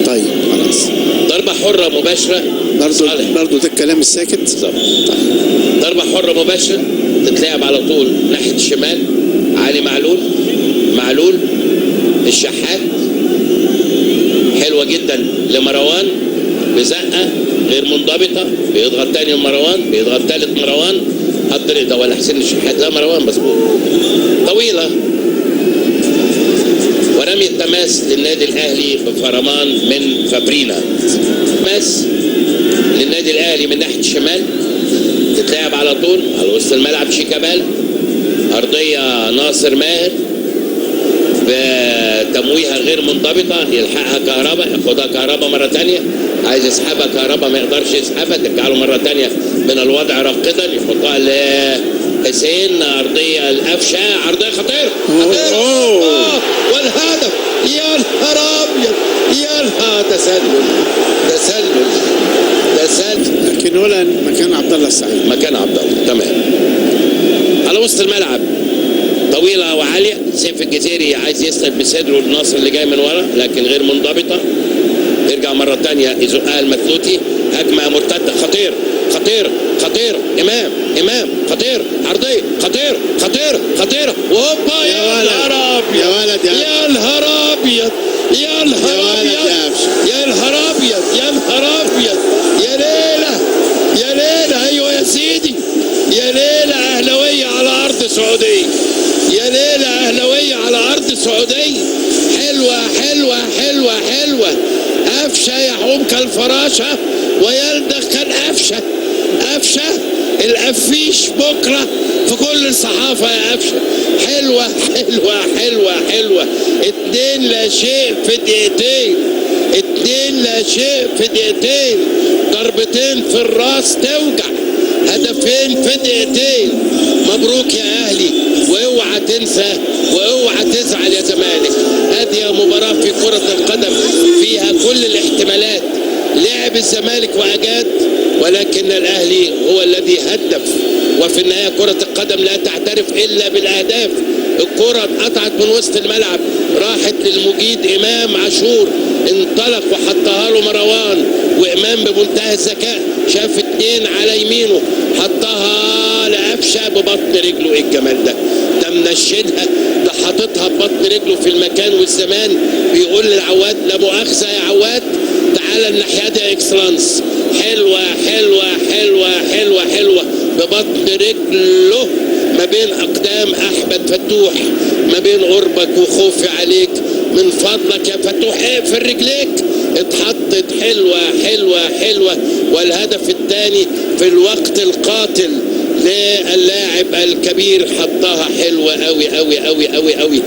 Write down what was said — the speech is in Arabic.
طيب خلاص. ضربة حرة مباشرة برضه ده الكلام الساكت. بالظبط. ضربة حرة مباشرة تتلعب على طول ناحية الشمال. علي معلول الشحات حلوة جدا لمروان بزقة غير منضبطة، بيضغط تاني مروان، بيضغط تالت مروان، حط ده ولا حسين الشحات، لا مروان مظبوط، طويلة، ورمي التماس للنادي الاهلي بفرمان من فابرينا. تماس للنادي الاهلي من ناحيه الشمال، تتلعب على طول على وسط الملعب. شيكابالا ارضيه ناصر ماهر بتمويهه غير منضبطه، يلحقها كهربا، ياخدها كهربا مره ثانيه، عايز يسحبها كهربا ما يقدرش يسحبها، ترجع له مره ثانيه من الوضع راقدا، يحطها لحسين، ارضيه القفشه، عرضيه خطيره والهدف. يا نهار ابيض، يا نهار، تسلل. لكن ولا مكان عبد الله السعيد، مكان عبد الله تمام على وسط الملعب، طويله وعاليه. سيف الجزيري عايز يسند بصدره الناصر اللي جاي من ورا لكن غير منضبطه، يرجع مره ثانيه يزقها المثلوثي، هجمه مرتده خطير امام خطير، عرضيه خطيره وهوبا. يا نهار ابيض، يا نهار ابيض، يا نهار ابيض، يا ليله، ايوه يا سيدي، يا ليله اهلاويه على ارض سعوديه، يا ليله اهلاويه على ارض سعوديه. حلوه قفشه يحوم كالفراشه ويلدغ كالقفشه. القفيش بكره في كل الصحافه يا قفشه. حلوه 2-0 في دقيقتين، ضربتين في الراس توجع، هدفين في دقيقتين. مبروك يا اهلي، واوعى تنسى واوعى تزعل يا زمالك. هذه مباراه في كره القدم فيها كل الاحتمالات، لعب الزمالك واجاد ولكن الاهلي هو الذي هدف، وفي النهايه كره القدم لا تعترف الا بالاهداف. الكره اتقطعت من وسط الملعب، راحت للمجيد امام عاشور، انطلق وحطها له مروان، وامام بمنتهى الذكاء شاف اتنين على يمينه، حطها لقفشه ببطن رجله. ايه الجمال ده منشدها، ده حاططها ببطن رجله في المكان والزمان. بيقول للعواد لا مؤاخذه يا عواد، تعالى الناحيه دي يا اكسلانس. حلوه ببطن رجله ما بين اقدام احمد فتوح، ما بين قربك وخوفي عليك، من فضلك يا فتوح اقفل رجليك. اتحطت حلوه والهدف الثاني في الوقت القاتل للاعب الكبير، حطها حلوه قوي.